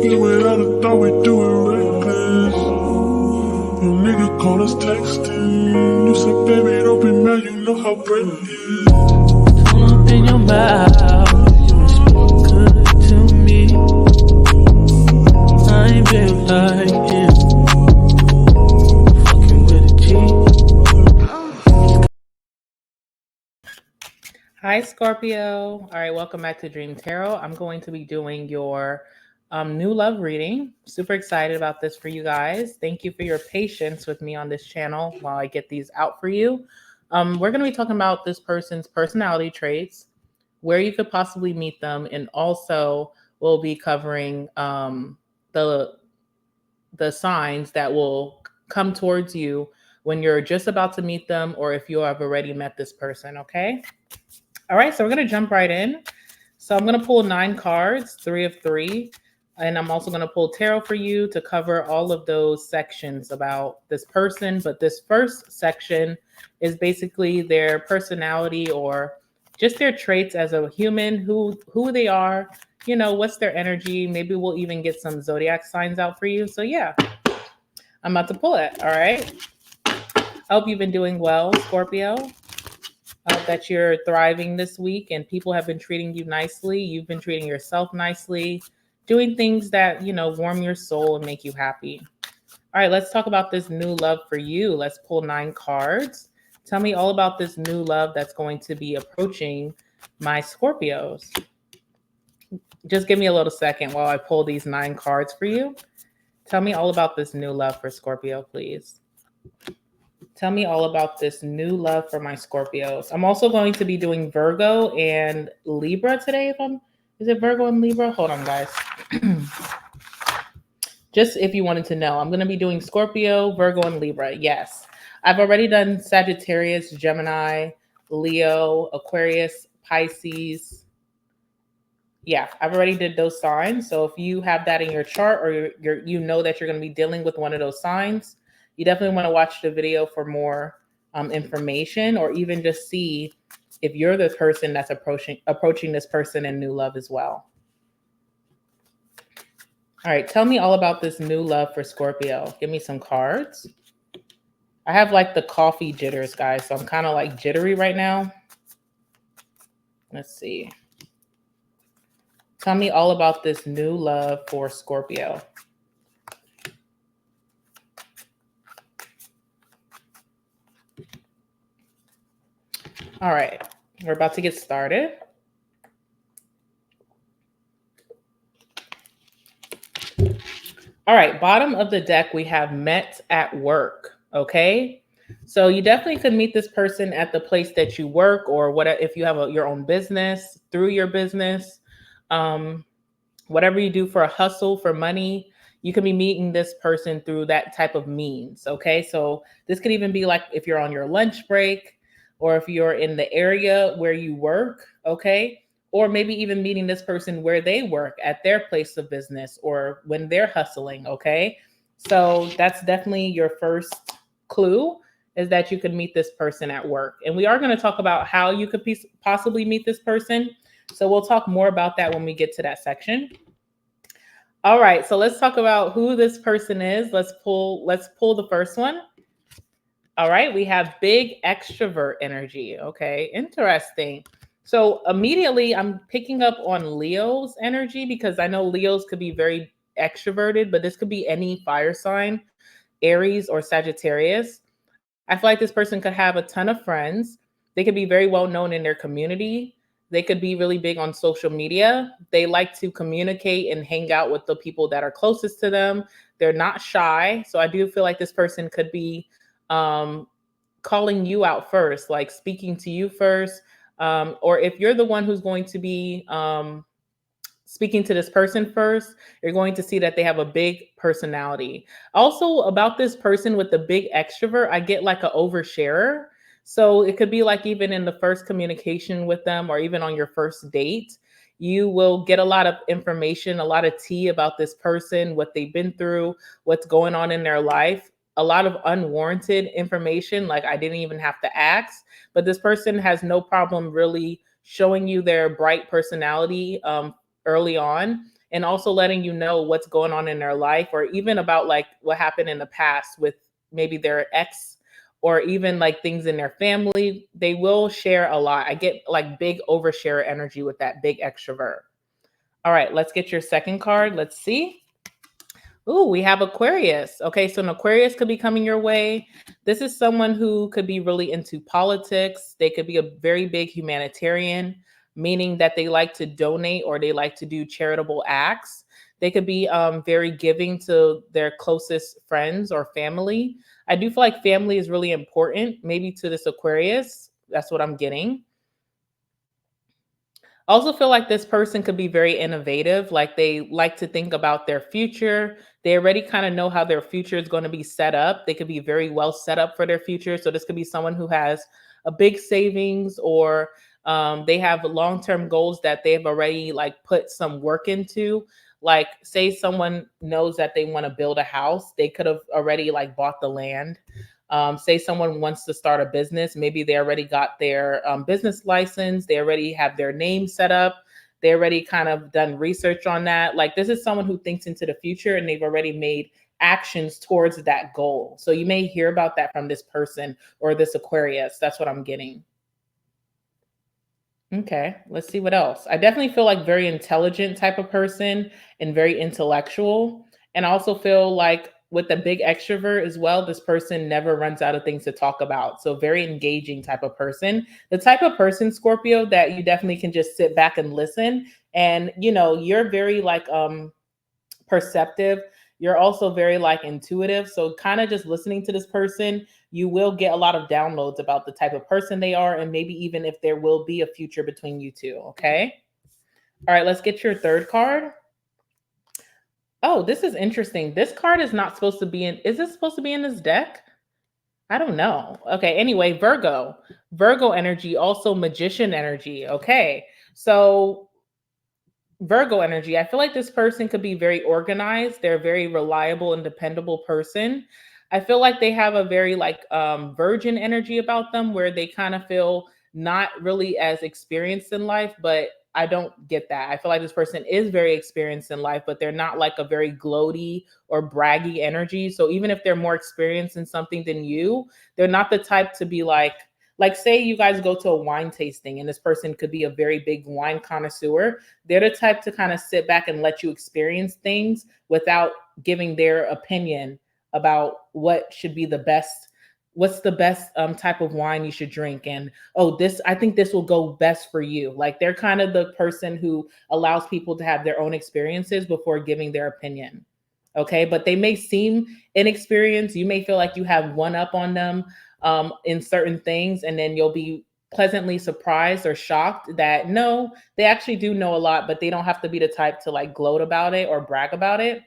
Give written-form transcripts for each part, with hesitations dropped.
Figuring out I thought we doing reckless. Your nigga call us texting. You said, baby, don't be mad, you know how Brett is. Open your mouth, you speak good to me. I ain't been like him, fucking with a G. Hi, Scorpio. All right, welcome back to Dream Tarot. I'm going to be doing your new love reading. Super excited about this for you guys. Thank you for your patience with me on this channel while I get these out for you. We're going to be talking about this person's personality traits, where you could possibly meet them, and also we'll be covering the signs that will come towards you when you're just about to meet them or if you have already met this person, okay? All right, so we're going to jump right in. So I'm going to pull 9 cards, 3 of 3. And I'm also going to pull tarot for you to cover all of those sections about this person. But this first section is basically their personality or just their traits as a human, who they are, you know, what's their energy. Maybe we'll even get some zodiac signs out for you. So yeah, I'm about to pull it. All right. I hope you've been doing well, Scorpio. That you're thriving this week and people have been treating you nicely. You've been treating yourself nicely, doing things that, you know, warm your soul and make you happy. All right, let's talk about this new love for you. Let's pull 9 cards. Tell me all about this new love that's going to be approaching my Scorpios. Just give me a little second while I pull these 9 cards for you. Tell me all about this new love for Scorpio, please. Tell me all about this new love for my Scorpios. I'm also going to be doing Virgo and Libra today. Is it Virgo and Libra? Hold on, guys. Just if you wanted to know, I'm going to be doing Scorpio, Virgo, and Libra. Yes. I've already done Sagittarius, Gemini, Leo, Aquarius, Pisces. Yeah, I've already did those signs. So if you have that in your chart or you know that you're going to be dealing with one of those signs, you definitely want to watch the video for more information, or even just see if you're the person that's approaching this person in new love as well. All right, tell me all about this new love for Scorpio. Give me some cards. I have like the coffee jitters, guys, so I'm kind of like jittery right now. Let's see. Tell me all about this new love for Scorpio. All right, we're about to get started. All right, bottom of the deck, we have met at work, okay? So you definitely could meet this person at the place that you work, or what if you have your own business, through your business. Whatever you do for a hustle, for money, you can be meeting this person through that type of means, okay? So this could even be like if you're on your lunch break, or if you're in the area where you work, okay? Or maybe even meeting this person where they work at their place of business or when they're hustling, okay? So that's definitely your first clue, is that you could meet this person at work. And we are going to talk about how you could possibly meet this person. So we'll talk more about that when we get to that section. All right, so let's talk about who this person is. Let's pull the first one. All right, we have big extrovert energy. Okay, interesting. So immediately I'm picking up on Leo's energy, because I know Leos could be very extroverted, but this could be any fire sign, Aries or Sagittarius. I feel like this person could have a ton of friends. They could be very well known in their community. They could be really big on social media. They like to communicate and hang out with the people that are closest to them. They're not shy. So I do feel like this person could be calling you out first, like speaking to you first. Or if you're the one who's going to be speaking to this person first, you're going to see that they have a big personality. Also, about this person with the big extrovert, I get like an oversharer. So it could be like even in the first communication with them, or even on your first date, you will get a lot of information, a lot of tea about this person, what they've been through, what's going on in their life. A lot of unwarranted information, like I didn't even have to ask, but this person has no problem really showing you their bright personality early on. and also letting you know what's going on in their life, or even about like what happened in the past with maybe their ex, or even like things in their family. They will share a lot. I get like big overshare energy with that big extrovert. All right, let's get your second card. Let's see. Ooh, we have Aquarius. Okay, so an Aquarius could be coming your way. This is someone who could be really into politics. They could be a very big humanitarian, meaning that they like to donate or they like to do charitable acts. They could be very giving to their closest friends or family. I do feel like family is really important, maybe to this Aquarius. That's what I'm getting. Also feel like this person could be very innovative, like they like to think about their future. They already kind of know how their future is going to be set up. They could be very well set up for their future. So this could be someone who has a big savings, or they have long-term goals that they've already like put some work into. Like say someone knows that they want to build a house, they could have already like bought the land. Say someone wants to start a business, maybe they already got their business license, they already have their name set up, they already kind of done research on that. Like this is someone who thinks into the future and they've already made actions towards that goal. So you may hear about that from this person or this Aquarius. That's what I'm getting. Okay, let's see what else. I definitely feel like very intelligent type of person and very intellectual. And I also feel like with the big extrovert as well, this person never runs out of things to talk about. So very engaging type of person. The type of person, Scorpio, that you definitely can just sit back and listen. And you're very like perceptive. You're also very like intuitive. So kind of just listening to this person, you will get a lot of downloads about the type of person they are, and maybe even if there will be a future between you two. Okay. All right, let's get your third card. Oh, this is interesting. This card is not supposed to be in, is this supposed to be in this deck? I don't know. Okay, anyway, Virgo. Virgo energy, also magician energy. Okay. So Virgo energy. I feel like this person could be very organized. They're a very reliable and dependable person. I feel like they have a very like virgin energy about them, where they kind of feel not really as experienced in life, but I don't get that. I feel like this person is very experienced in life, but they're not like a very gloaty or braggy energy. So even if they're more experienced in something than you, they're not the type to be like say you guys go to a wine tasting and this person could be a very big wine connoisseur. They're the type to kind of sit back and let you experience things without giving their opinion about what should be the best, what's the best type of wine you should drink, and oh, this, I think this will go best for you. Like they're kind of the person who allows people to have their own experiences before giving their opinion. Okay, but they may seem inexperienced. You may feel like you have one up on them in certain things, and then you'll be pleasantly surprised or shocked that no, they actually do know a lot, but they don't have to be the type to like gloat about it or brag about it.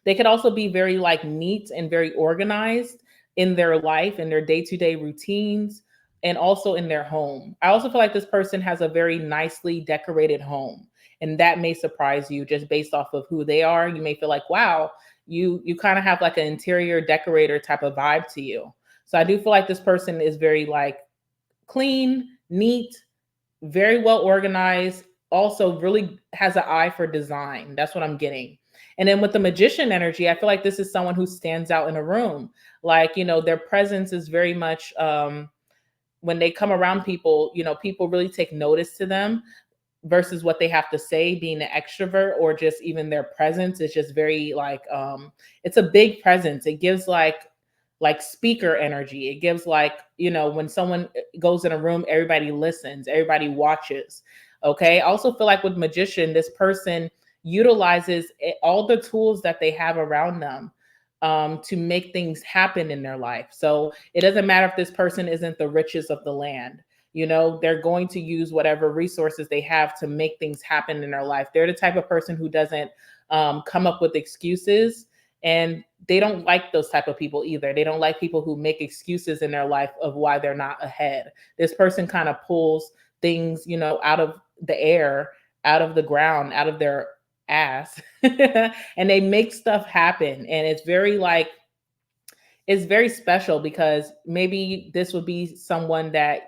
They could also be very like neat and very organized in their life, in their day-to-day routines, and also in their home. I also feel like this person has a very nicely decorated home, and that may surprise you just based off of who they are. You may feel like, wow, you kind of have like an interior decorator type of vibe to you. So I do feel like this person is very like clean, neat, very well organized, also really has an eye for design. That's what I'm getting. And then with the magician energy, I feel like this is someone who stands out in a room. Like, their presence is very much when they come around people, people really take notice to them versus what they have to say. Being an extrovert or just even their presence is just very like it's a big presence. It gives like speaker energy. It gives like, when someone goes in a room, everybody listens, everybody watches. Okay. I also feel like with magician, this person utilizes all the tools that they have around them to make things happen in their life. So it doesn't matter if this person isn't the richest of the land. They're going to use whatever resources they have to make things happen in their life. They're the type of person who doesn't come up with excuses, and they don't like those type of people either. They don't like people who make excuses in their life of why they're not ahead. This person kind of pulls things, out of the air, out of the ground, out of their ass, and they make stuff happen. And it's very like, it's very special because maybe this would be someone that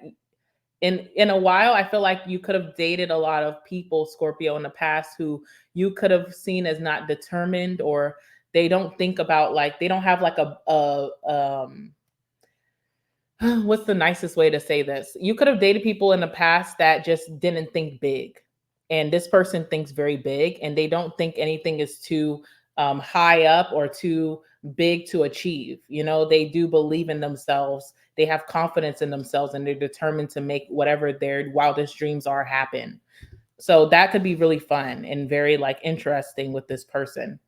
in a while, I feel like you could have dated a lot of people, Scorpio, in the past who you could have seen as not determined, or they don't think about, like, they don't have like a what's the nicest way to say this? You could have dated people in the past that just didn't think big. And this person thinks very big, and they don't think anything is too high up or too big to achieve. You know, they do believe in themselves. They have confidence in themselves, and they're determined to make whatever their wildest dreams are happen. So that could be really fun and very like interesting with this person.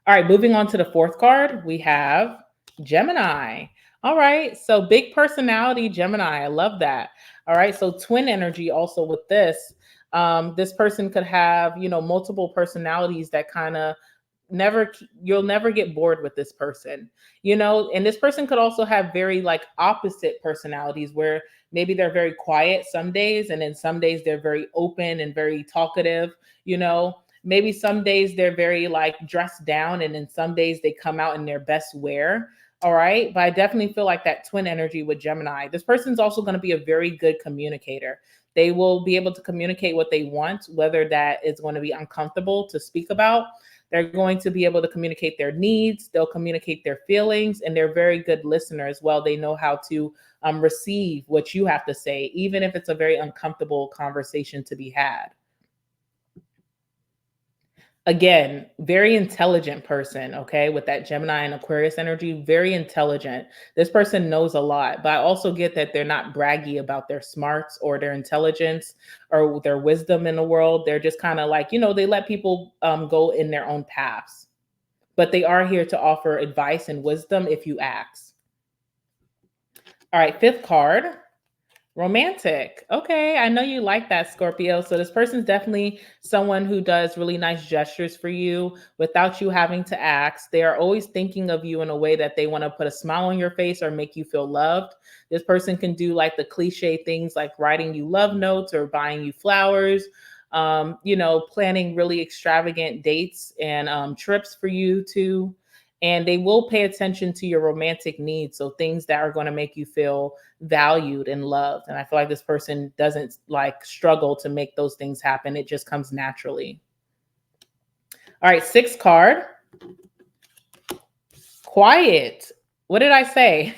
All right, moving on to the fourth card, we have Gemini. All right, so big personality, Gemini. I love that. All right, so twin energy also with this. This person could have, you know, multiple personalities that kind of you'll never get bored with this person, you know. And this person could also have very like opposite personalities, where maybe they're very quiet some days, and then some days they're very open and very talkative, you know. Maybe some days they're very like dressed down, and then some days they come out in their best wear. All right, but I definitely feel like that twin energy with Gemini. This person's also going to be a very good communicator. They will be able to communicate what they want, whether that is going to be uncomfortable to speak about. They're going to be able to communicate their needs, they'll communicate their feelings, and they're very good listeners. Well, they know how to receive what you have to say, even if it's a very uncomfortable conversation to be had. Again, very intelligent person, okay, with that Gemini and Aquarius energy, very intelligent. This person knows a lot, but I also get that they're not braggy about their smarts or their intelligence or their wisdom in the world. They're just kind of like, you know, they let people go in their own paths, but they are here to offer advice and wisdom if you ask. All right, fifth card. Romantic. Okay, I know you like that, Scorpio. So this person's definitely someone who does really nice gestures for you without you having to ask. They are always thinking of you in a way that they want to put a smile on your face or make you feel loved. This person can do like the cliche things like writing you love notes or buying you flowers, you know, planning really extravagant dates and trips for you too. And they will pay attention to your romantic needs. So things that are going to make you feel valued and loved. And I feel like this person doesn't like struggle to make those things happen. It just comes naturally. All right, sixth card. Quiet. What did I say?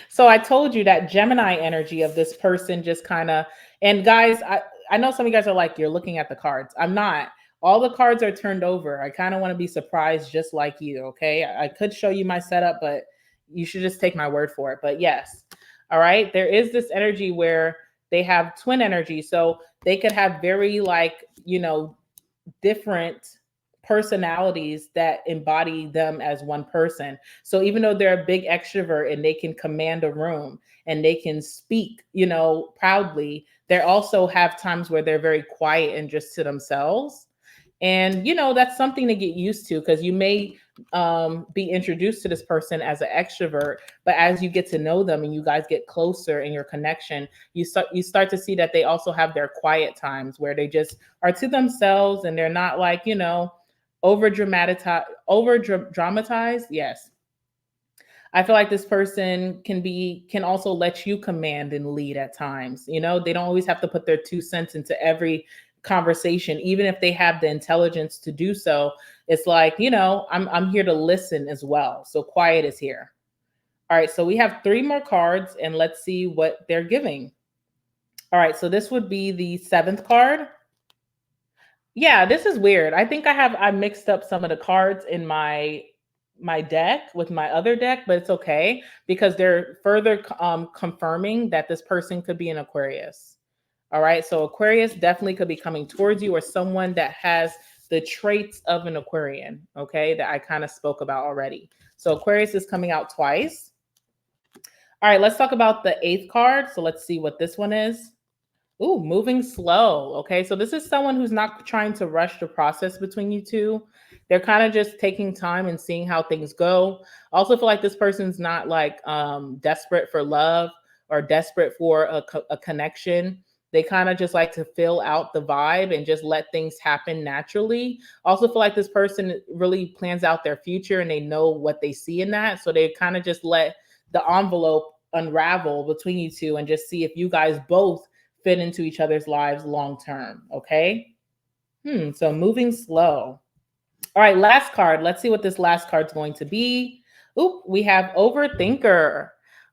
So I told you that Gemini energy of this person just kind of, and guys, I know some of you guys are like, you're looking at the cards. I'm not. All the cards are turned over. I kind of want to be surprised just like you, okay? I could show you my setup, but you should just take my word for it. But yes, all right, there is this energy where they have twin energy. So they could have very like, you know, different personalities that embody them as one person. So even though they're a big extrovert and they can command a room and they can speak, you know, proudly, they also have times where they're very quiet and just to themselves. And, you know, that's something to get used to, because you may be introduced to this person as an extrovert, but as you get to know them and you guys get closer in your connection, you start to see that they also have their quiet times where they just are to themselves, and they're not like, you know, over dramatized. Yes, I feel like this person can also let you command and lead at times. You know, they don't always have to put their 2 cents into every conversation, even if they have the intelligence to do so. It's like, you know, I'm here to listen as well. So quiet is here. All right, so we have three more cards, and let's see what they're giving. All right, so this would be the seventh card. Yeah, this is weird. I think I mixed up some of the cards in my deck with my other deck, but it's okay because they're further confirming that this person could be an Aquarius. All right, so Aquarius definitely could be coming towards you, or someone that has the traits of an Aquarian, okay, that I kind of spoke about already. So Aquarius is coming out twice. All right, let's talk about the eighth card. So let's see what this one is. Ooh, moving slow. Okay, so this is someone who's not trying to rush the process between you two. They're kind of just taking time and seeing how things go. Also feel like this person's not like desperate for love or desperate for a connection. They kind of just like to fill out the vibe and just let things happen naturally. Also feel like this person really plans out their future and they know what they see in that. So they kind of just let the envelope unravel between you two and just see if you guys both fit into each other's lives long term. Okay. So moving slow. All right, last card. Let's see what this last card's going to be. Oop, we have overthinker.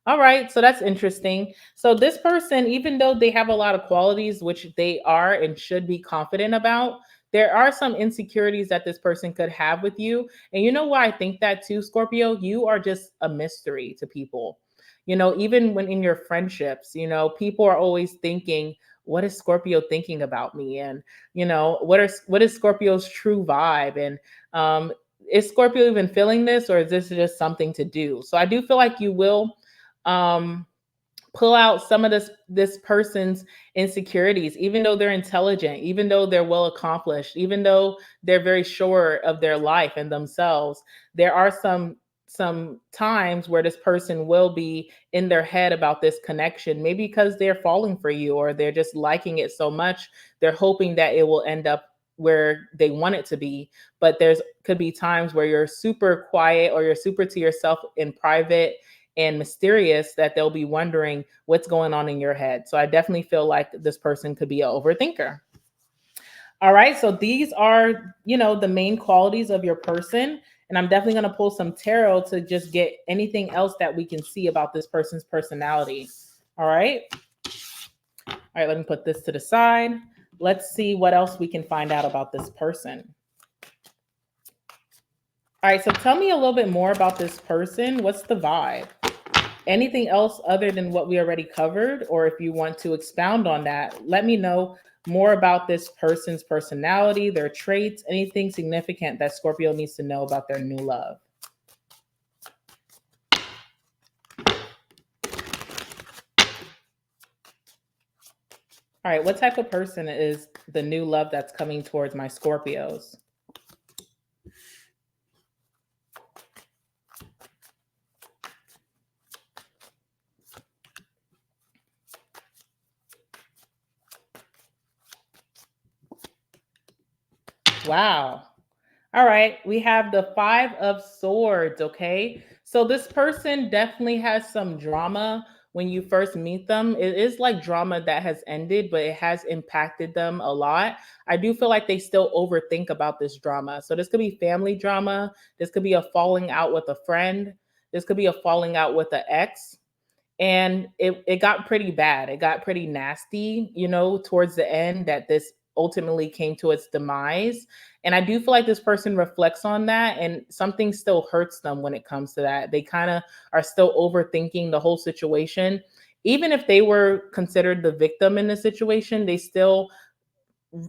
All right, so that's interesting. So this person, even though they have a lot of qualities, which they are and should be confident about, there are some insecurities that this person could have with you. And you know why I think that too, Scorpio? You are just a mystery to people. Even when in your friendships, people are always thinking, what is Scorpio thinking about me? And what is Scorpio's true vibe? And is Scorpio even feeling this, or is this just something to do? So I do feel like you will um pull out some of this person's insecurities, even though they're intelligent, even though they're well accomplished, even though they're very sure of their life and themselves. There are some times where this person will be in their head about this connection, maybe because they're falling for you or they're just liking it so much, they're hoping that it will end up where they want it to be. But there's could be times where you're super quiet or you're super to yourself in private and mysterious, that they'll be wondering what's going on in your head. So I definitely feel like this person could be an overthinker. All right, so these are, the main qualities of your person. And I'm definitely going to pull some tarot to just get anything else that we can see about this person's personality. All right. All right, let me put this to the side. Let's see what else we can find out about this person. All right, so tell me a little bit more about this person. What's the vibe? Anything else other than what we already covered, or if you want to expound on that, let me know more about this person's personality, their traits, anything significant that Scorpio needs to know about their new love. All right, what type of person is the new love that's coming towards my Scorpios? Wow. All right, we have the Five of Swords, okay? So this person definitely has some drama when you first meet them. It is like drama that has ended, but it has impacted them a lot. I do feel like they still overthink about this drama. So this could be family drama. This could be a falling out with a friend. This could be a falling out with an ex. And it got pretty bad. It got pretty nasty, towards the end, that this ultimately came to its demise. And I do feel like this person reflects on that, and something still hurts them when it comes to that. They kind of are still overthinking the whole situation. Even if they were considered the victim in the situation, they still,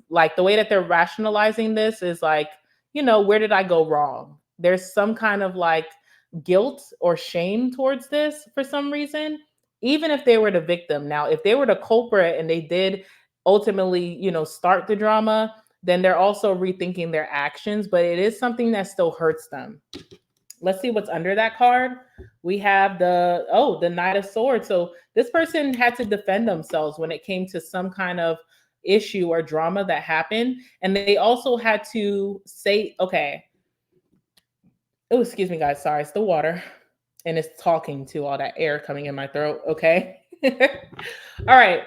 like, the way that they're rationalizing this is like, where did I go wrong? There's some kind of like guilt or shame towards this for some reason, even if they were the victim. Now, if they were the culprit and they did ultimately, start the drama, then they're also rethinking their actions, but it is something that still hurts them. Let's see what's under that card. We have the Knight of Swords. So this person had to defend themselves when it came to some kind of issue or drama that happened. And they also had to say, okay, oh, excuse me, guys. Sorry, it's the water. And it's talking to all that air coming in my throat. Okay. All right.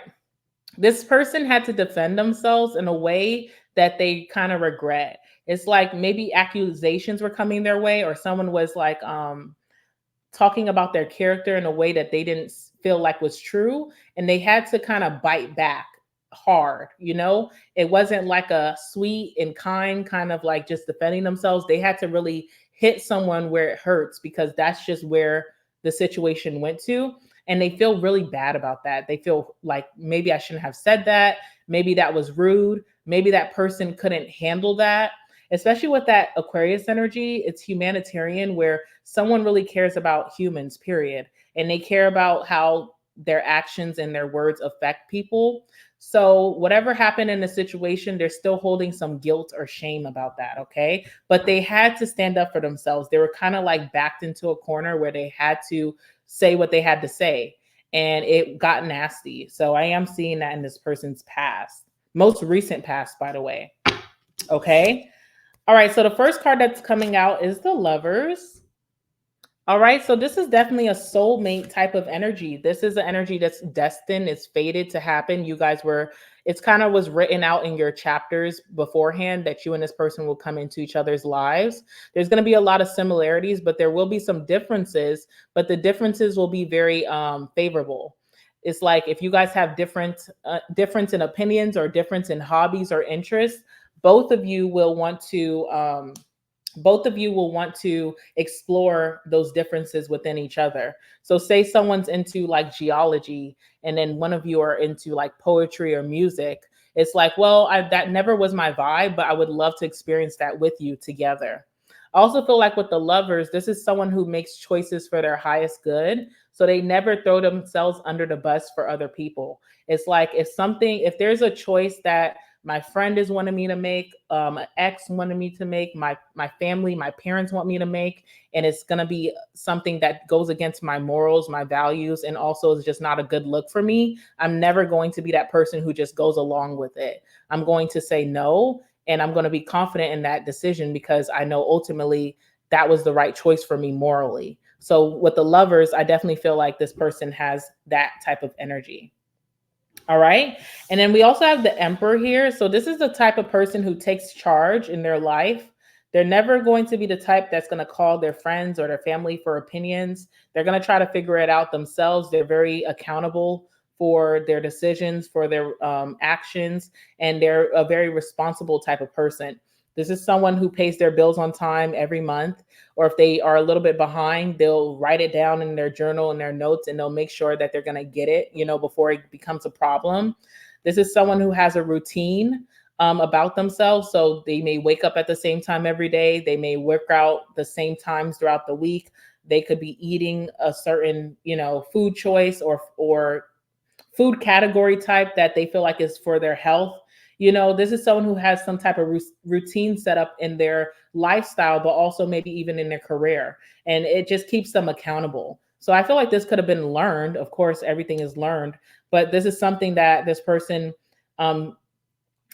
This person had to defend themselves in a way that they kind of regret. It's like maybe accusations were coming their way, or someone was like talking about their character in a way that they didn't feel like was true, and they had to kind of bite back hard. It wasn't like a sweet and kind kind of like just defending themselves. They had to really hit someone where it hurts, because that's just where the situation went to. And they feel really bad about that. They feel like, maybe I shouldn't have said that. Maybe that was rude. Maybe that person couldn't handle that. Especially with that Aquarius energy, it's humanitarian, where someone really cares about humans, period. And they care about how their actions and their words affect people. So whatever happened in the situation, they're still holding some guilt or shame about that, okay? But they had to stand up for themselves. They were kind of like backed into a corner where they had to say what they had to say, and it got nasty. So I am seeing that in this person's past, most recent past, by the way. Okay. All right. So the first card that's coming out is the Lovers. All right, so this is definitely a soulmate type of energy. This is an energy that's destined, it's fated to happen. You guys were, it's kind of was written out in your chapters beforehand that you and this person will come into each other's lives. There's going to be a lot of similarities, but there will be some differences, but the differences will be very favorable. It's like if you guys have difference in opinions or difference in hobbies or interests, both of you will want to both of you will want to explore those differences within each other. So say someone's into like geology and then one of you are into like poetry or music. It's like, well, that never was my vibe, but I would love to experience that with you together. I also feel like with the lovers, this is someone who makes choices for their highest good. So they never throw themselves under the bus for other people. It's like if there's a choice that my friend is wanting me to make, an ex wanted me to make, my family, my parents want me to make, and it's gonna be something that goes against my morals, my values, and also is just not a good look for me. I'm never going to be that person who just goes along with it. I'm going to say no, and I'm going to be confident in that decision because I know ultimately that was the right choice for me morally. So with the lovers, I definitely feel like this person has that type of energy. All right. And then we also have the emperor here. So this is the type of person who takes charge in their life. They're never going to be the type that's going to call their friends or their family for opinions. They're going to try to figure it out themselves. They're very accountable for their decisions, for their actions, and they're a very responsible type of person. This is someone who pays their bills on time every month, or if they are a little bit behind, they'll write it down in their journal and their notes and they'll make sure that they're going to get it, before it becomes a problem. This is someone who has a routine about themselves. So they may wake up at the same time every day. They may work out the same times throughout the week. They could be eating a certain, food choice or food category type that they feel like is for their health. This is someone who has some type of routine set up in their lifestyle, but also maybe even in their career. And it just keeps them accountable. So I feel like this could have been learned. Of course, everything is learned, but this is something that this person, um,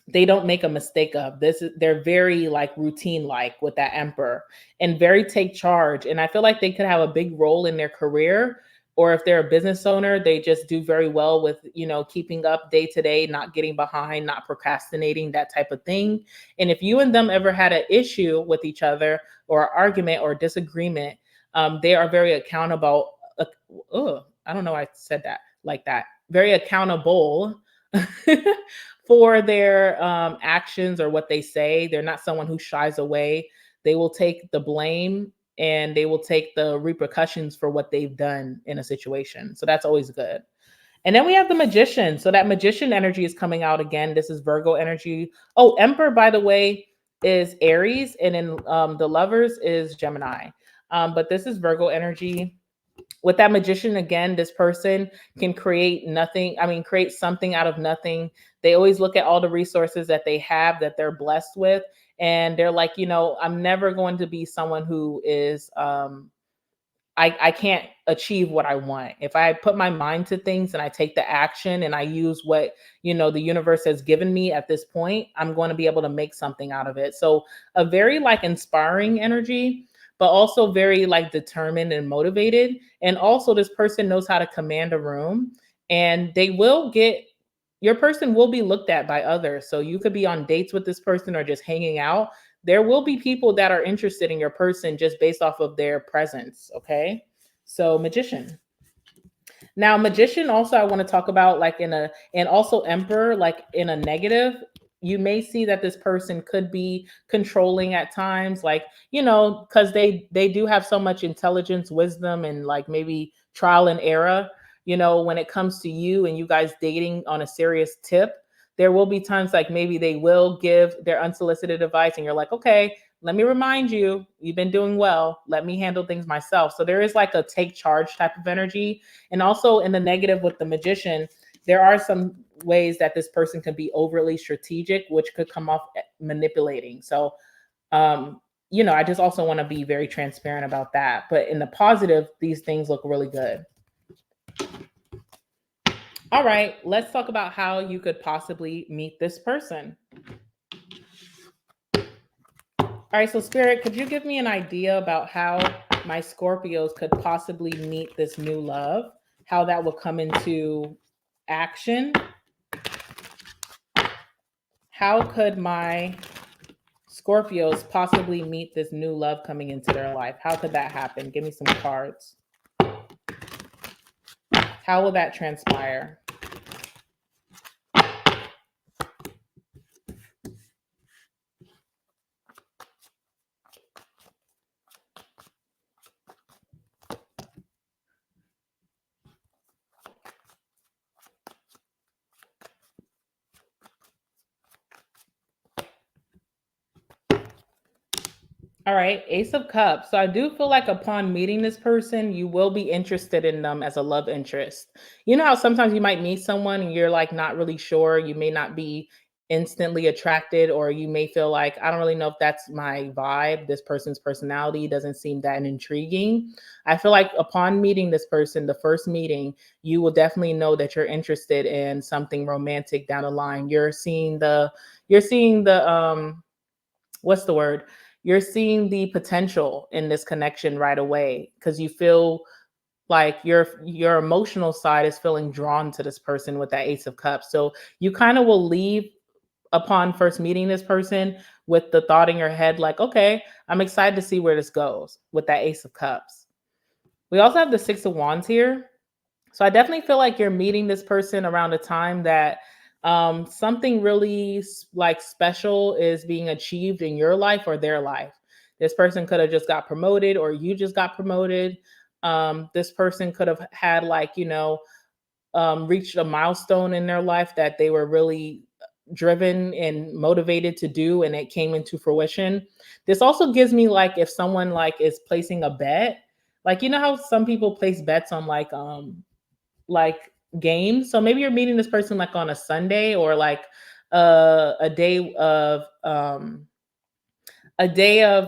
they don't make a mistake of. They're very like routine like with that emperor and very take charge. And I feel like they could have a big role in their career, or if they're a business owner, they just do very well with, keeping up day to day, not getting behind, not procrastinating, that type of thing. And if you and them ever had an issue with each other or an argument or disagreement, they are very accountable. I don't know why I said that like that. Very accountable for their actions or what they say. They're not someone who shies away. They will take the blame and they will take the repercussions for what they've done in a situation. So that's always good. And then we have the magician. So that magician energy is coming out again. This is Virgo energy. Oh, Emperor, by the way, is Aries, and then the lovers is Gemini. But this is Virgo energy. With that magician, again, this person can create something out of nothing. They always look at all the resources that they have, that they're blessed with, and they're like, I'm never going to be someone who is I can't achieve what I want. If I put my mind to things and I take the action and I use what, the universe has given me at this point, I'm going to be able to make something out of it. So a very like inspiring energy, but also very like determined and motivated. And also this person knows how to command a room, and your person will be looked at by others. So you could be on dates with this person or just hanging out. There will be people that are interested in your person just based off of their presence. Okay. So, magician. Now, magician also, I want to talk about like and also emperor, like in a negative. You may see that this person could be controlling at times, like, because they do have so much intelligence, wisdom, and like maybe trial and error. When it comes to you and you guys dating on a serious tip, there will be times like maybe they will give their unsolicited advice and you're like, okay, let me remind you, you've been doing well. Let me handle things myself. So there is like a take charge type of energy. And also in the negative with the magician, there are some ways that this person can be overly strategic, which could come off manipulating. So, I just also want to be very transparent about that. But in the positive, these things look really good. All right, let's talk about how you could possibly meet this person. All right, so Spirit, could you give me an idea about how my Scorpios could possibly meet this new love, how that will come into action. How could my Scorpios possibly meet this new love coming into their life? How could that happen? Give me some cards. How will that transpire? All right, Ace of Cups. So I do feel like upon meeting this person, you will be interested in them as a love interest. You know how sometimes you might meet someone and you're like not really sure, you may not be instantly attracted, or you may feel like, I don't really know if that's my vibe. This person's personality doesn't seem that intriguing. I feel like upon meeting this person, the first meeting, you will definitely know that you're interested in something romantic down the line. You're seeing the what's the word? You're seeing the potential in this connection right away because you feel like your emotional side is feeling drawn to this person with that Ace of Cups. So you kind of will leave upon first meeting this person with the thought in your head like, okay, I'm excited to see where this goes with that Ace of Cups. We also have the Six of Wands here. So I definitely feel like you're meeting this person around a time that something really like special is being achieved in your life or their life. This person could have just got promoted, or you just got promoted. This person could have had like reached a milestone in their life that they were really driven and motivated to do, and it came into fruition. This also gives me like if someone like is placing a bet, like you know how some people place bets on like games. So maybe you're meeting this person like on a Sunday, or like a day of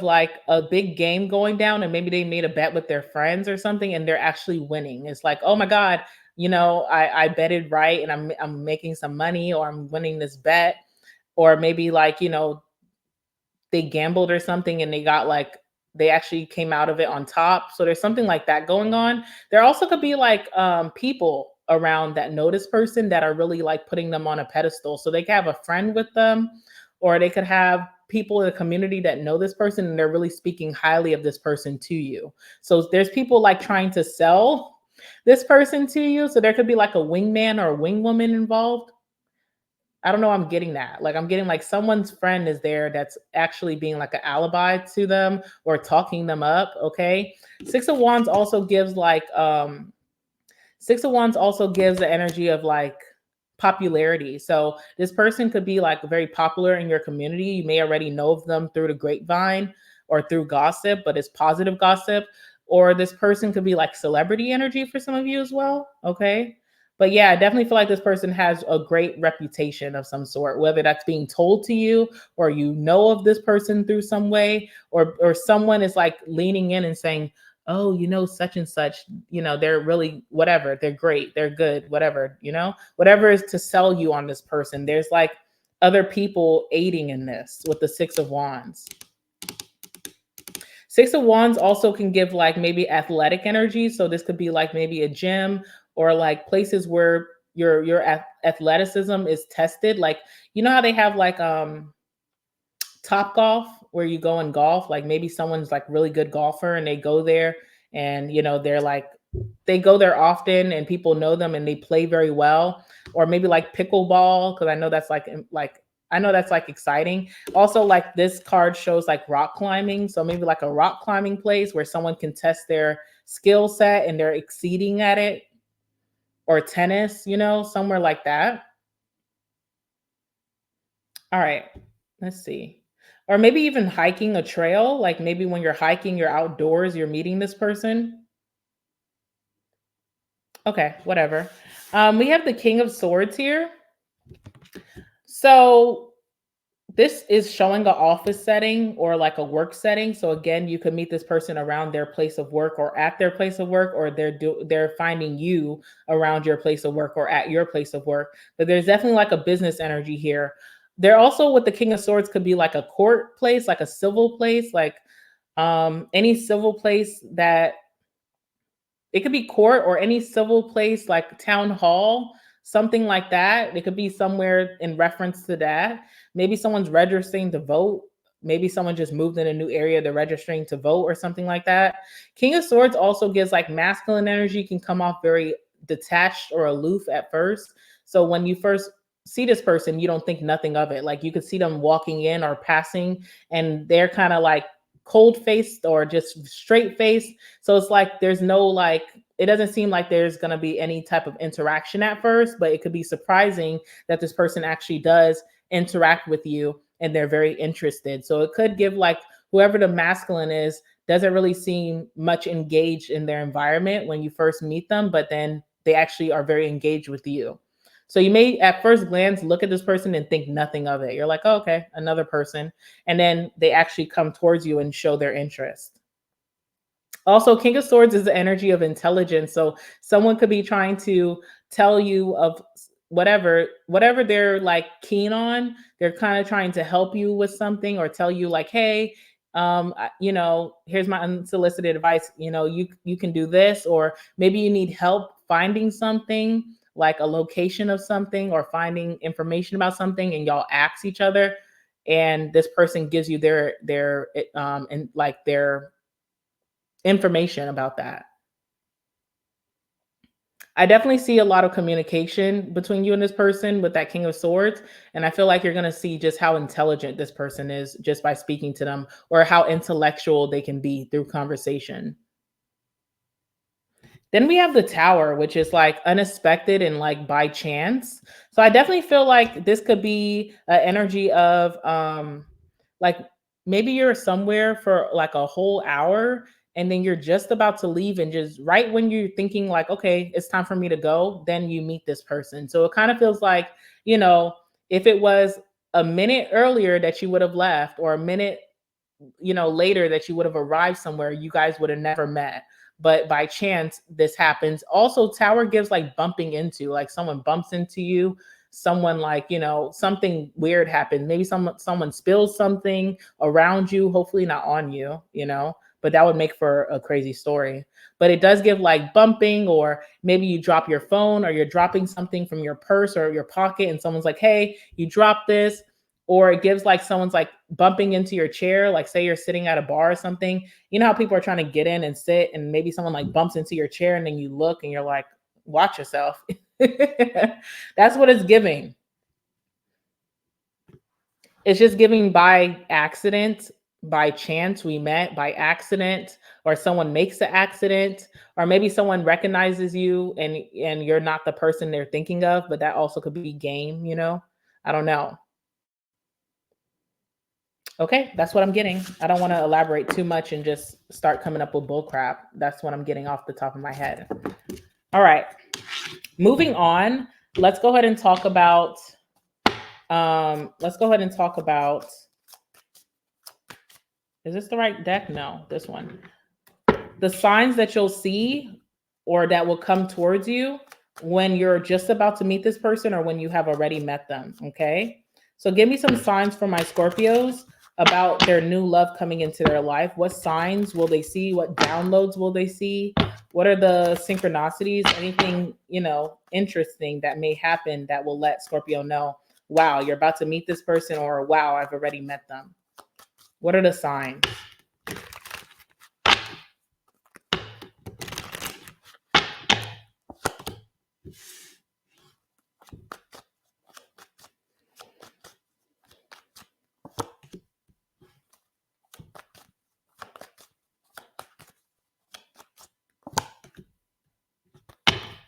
like a big game going down, and maybe they made a bet with their friends or something and they're actually winning. It's like, oh my God, I betted right and I'm making some money, or I'm winning this bet. Or maybe like, they gambled or something and they actually came out of it on top. So there's something like that going on. There also could be like people around that know this person that are really like putting them on a pedestal. So they could have a friend with them, or they could have people in the community that know this person and they're really speaking highly of this person to you. So there's people like trying to sell this person to you. So there could be like a wingman or a wingwoman involved. I don't know. I'm getting that. Like, I'm getting like someone's friend is there that's actually being like an alibi to them or talking them up. Okay. Six of Wands also gives Six of Wands also gives the energy of like popularity. So this person could be like very popular in your community. You may already know of them through the grapevine or through gossip, but it's positive gossip. Or this person could be like celebrity energy for some of you as well. Okay. But yeah, I definitely feel like this person has a great reputation of some sort, whether that's being told to you or you know of this person through some way, or someone is like leaning in and saying, oh, such and such, they're really whatever, they're great, they're good, whatever, whatever is to sell you on this person. There's like other people aiding in this with the Six of Wands. Six of Wands also can give like maybe athletic energy. So this could be like maybe a gym or like places where your athleticism is tested. Like, you know how they have like Top Golf where you go and golf, like maybe someone's like really good golfer and they go there and they're like they go there often and people know them and they play very well. Or maybe like pickleball, because I know that's like exciting. Also, like this card shows like rock climbing, so maybe like a rock climbing place where someone can test their skill set and they're exceeding at it. Or tennis, somewhere like that. All right, let's see. Or maybe even hiking a trail. Like maybe when you're hiking, you're outdoors, you're meeting this person. Okay, whatever. We have the King of Swords here. So this is showing an office setting or like a work setting. So again, you could meet this person around their place of work or at their place of work, or they're finding you around your place of work or at your place of work. But there's definitely like a business energy here. There also with the King of Swords could be like a court place, like a civil place, like Any civil place that it could be court or any civil place like town hall, something like that. It could be somewhere in reference to that. Maybe someone's registering to vote. Maybe someone just moved in a new area, they're registering to vote or something like that. King of Swords also gives like masculine energy, can come off very detached or aloof at first. So when you first see this person, you don't think nothing of it. Like you could see them walking in or passing, and they're kind of like cold faced or just straight faced. So it's like there's no like, it doesn't seem like there's going to be any type of interaction at first, but it could be surprising that this person actually does interact with you and they're very interested. So it could give like whoever the masculine is doesn't really seem much engaged in their environment when you first meet them, but then they actually are very engaged with you. So you may at first glance look at this person and think nothing of it. You're like, oh, okay, another person. And then they actually come towards you and show their interest. Also, King of Swords is the energy of intelligence. So someone could be trying to tell you of whatever they're like keen on. They're kind of trying to help you with something or tell you like, hey, here's my unsolicited advice. You can do this, or maybe you need help finding something like a location of something or finding information about something, and y'all ask each other, and this person gives you their and like their information about that. I definitely see a lot of communication between you and this person with that King of Swords. And I feel like you're going to see just how intelligent this person is just by speaking to them, or how intellectual they can be through conversation. Then we have the Tower, which is like unexpected and like by chance. So I definitely feel like this could be an energy of like maybe you're somewhere for like a whole hour, and then you're just about to leave, and just right when you're thinking like, okay, it's time for me to go, then you meet this person. So it kind of feels like, you know, if it was a minute earlier that you would have left, or a minute later that you would have arrived somewhere, you guys would have never met. But by chance, this happens. Also, Tower gives like bumping into, like someone bumps into you, someone like, something weird happens. Maybe someone spills something around you, hopefully not on you, but that would make for a crazy story. But it does give like bumping, or maybe you drop your phone, or you're dropping something from your purse or your pocket, and someone's like, hey, you dropped this. Or it gives like someone's like bumping into your chair, like say you're sitting at a bar or something. You know how people are trying to get in and sit, and maybe someone like bumps into your chair, and then you look and you're like, watch yourself. That's what it's giving. It's just giving by accident, by chance we met, by accident, or someone makes the accident, or maybe someone recognizes you and you're not the person they're thinking of, but that also could be game. I don't know. Okay, that's what I'm getting. I don't want to elaborate too much and just start coming up with bull crap. That's what I'm getting off the top of my head. All right. Moving on. Let's go ahead and talk about is this the right deck? No, this one. The signs that you'll see or that will come towards you when you're just about to meet this person, or when you have already met them. Okay. So give me some signs for my Scorpios about their new love coming into their life. What signs will they see? What downloads will they see? What are the synchronicities? Anything, interesting that may happen that will let Scorpio know, wow, you're about to meet this person, or wow, I've already met them. What are the signs?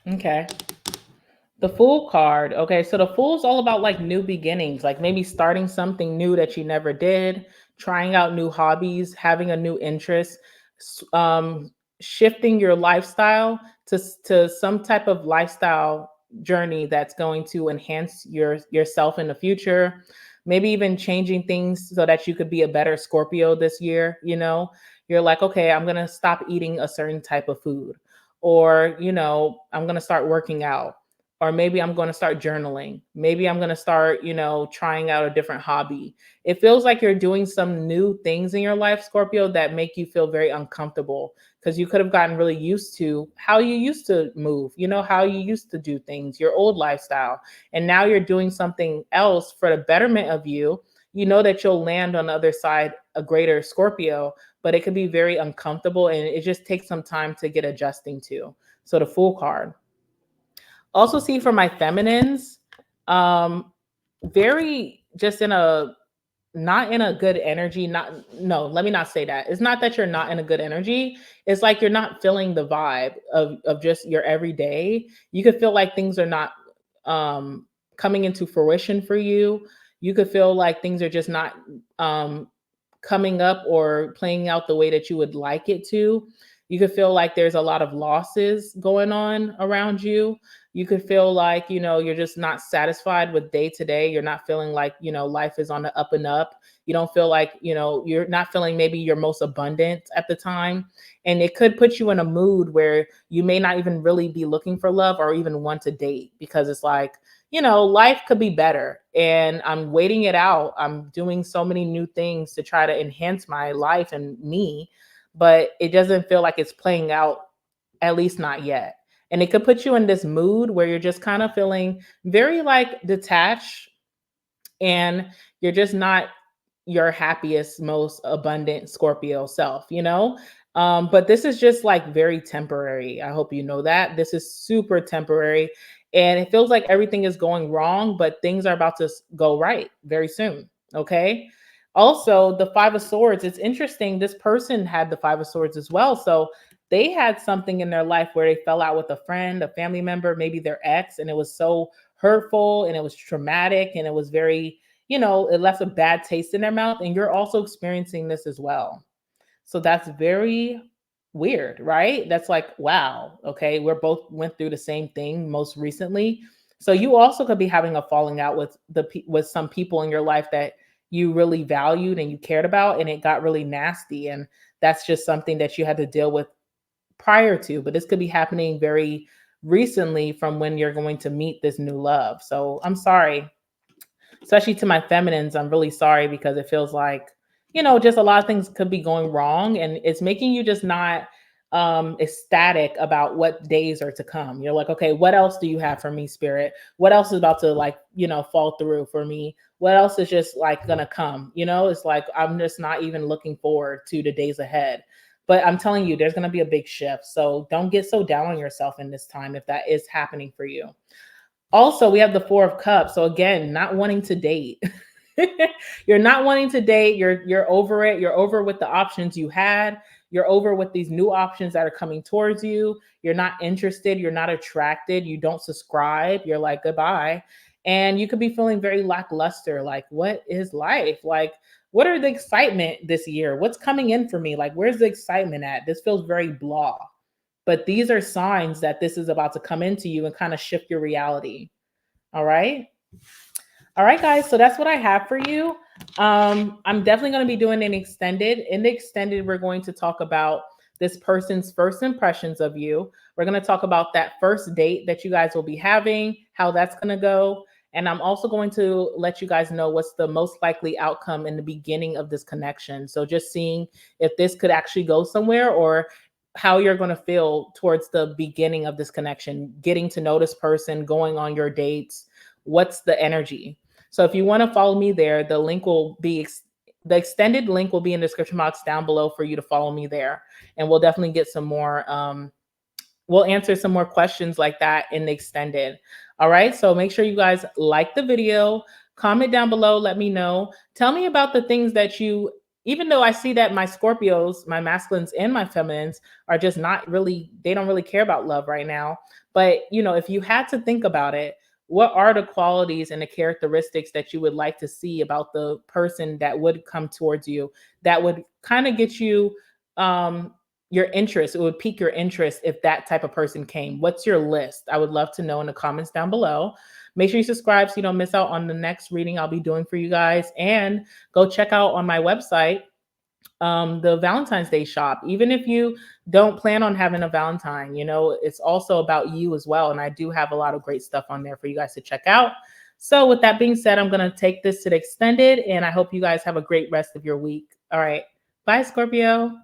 Okay. The Fool card. Okay, so the Fool is all about like new beginnings, like maybe starting something new that you never did, trying out new hobbies, having a new interest, shifting your lifestyle to some type of lifestyle journey that's going to enhance yourself in the future. Maybe even changing things so that you could be a better Scorpio this year. You're like, okay, I'm gonna stop eating a certain type of food, or I'm gonna start working out, Or maybe I'm going to start journaling. Maybe I'm going to start, trying out a different hobby. It feels like you're doing some new things in your life, Scorpio, that make you feel very uncomfortable because you could have gotten really used to how you used to move, how you used to do things, your old lifestyle. And now you're doing something else for the betterment of you. You know that you'll land on the other side a greater Scorpio, but it could be very uncomfortable and it just takes some time to get adjusting to. So the Fool card. Also see for my feminines, um, very just in a not in a good energy. Not no, let me not say that. It's not that you're not in a good energy. It's like you're not feeling the vibe of just your everyday. You could feel like things are not coming into fruition for you. You could feel like things are just not um coming up or playing out the way that you would like it to. You could feel like there's a lot of losses going on around you. You could feel like, you're just not satisfied with day to day. You're not feeling like, life is on the up and up. You don't feel like, you're not feeling maybe your most abundant at the time. And it could put you in a mood where you may not even really be looking for love or even want to date because it's like, life could be better and I'm waiting it out. I'm doing so many new things to try to enhance my life and me, but it doesn't feel like it's playing out, at least not yet. And it could put you in this mood where you're just kind of feeling very like detached and you're just not your happiest, most abundant Scorpio self, But this is just like very temporary. I hope you know that. This is super temporary. And it feels like everything is going wrong, but things are about to go right very soon. Okay. Also, the Five of Swords, it's interesting. This person had the Five of Swords as well. So they had something in their life where they fell out with a friend, a family member, maybe their ex, and it was so hurtful and it was traumatic and it was very, it left a bad taste in their mouth. And you're also experiencing this as well. So that's very weird, right? That's like, wow, okay, we're both went through the same thing most recently. So you also could be having a falling out with with some people in your life that you really valued and you cared about and it got really nasty and that's just something that you had to deal with prior to, but this could be happening very recently from when you're going to meet this new love. So I'm sorry, especially to my feminines. I'm really sorry because it feels like, just a lot of things could be going wrong and it's making you just not ecstatic about what days are to come. You're like, okay, what else do you have for me, spirit? What else is about to like, fall through for me? What else is just like gonna come? It's like I'm just not even looking forward to the days ahead. But I'm telling you, there's going to be a big shift. So don't get so down on yourself in this time if that is happening for you. Also, we have the Four of Cups. So again, not wanting to date. You're not wanting to date. You're over it. You're over with the options you had. You're over with these new options that are coming towards you. You're not interested. You're not attracted. You don't subscribe. You're like goodbye. And you could be feeling very lackluster. Like, what is life? Like, what are the excitement this year? What's coming in for me? Like, where's the excitement at? This feels very blah. But these are signs that this is about to come into you and kind of shift your reality. All right. All right, guys. So that's what I have for you. I'm definitely going to be doing an extended. In the extended, we're going to talk about this person's first impressions of you. We're going to talk about that first date that you guys will be having, how that's going to go. And I'm also going to let you guys know what's the most likely outcome in the beginning of this connection. So just seeing if this could actually go somewhere or how you're going to feel towards the beginning of this connection, getting to know this person, going on your dates. What's the energy? So if you want to follow me there, the link will be the extended link will be in the description box down below for you to follow me there. And we'll definitely get some more we'll answer some more questions like that in the extended. All right. So make sure you guys like the video, comment down below, let me know. Tell me about the things that you, even though I see that my Scorpios, my masculines and my feminines are just not really, they don't really care about love right now. But, if you had to think about it, what are the qualities and the characteristics that you would like to see about the person that would come towards you that would kind of get you your interest? It would pique your interest if that type of person came. What's your list? I would love to know in the comments down below. Make sure you subscribe so you don't miss out on the next reading I'll be doing for you guys, and go check out on my website the Valentine's Day shop. Even if you don't plan on having a Valentine, you know, it's also about you as well. And I do have a lot of great stuff on there for you guys to check out. So, with that being said, I'm going to take this to the extended, and I hope you guys have a great rest of your week. All right. Bye, Scorpio.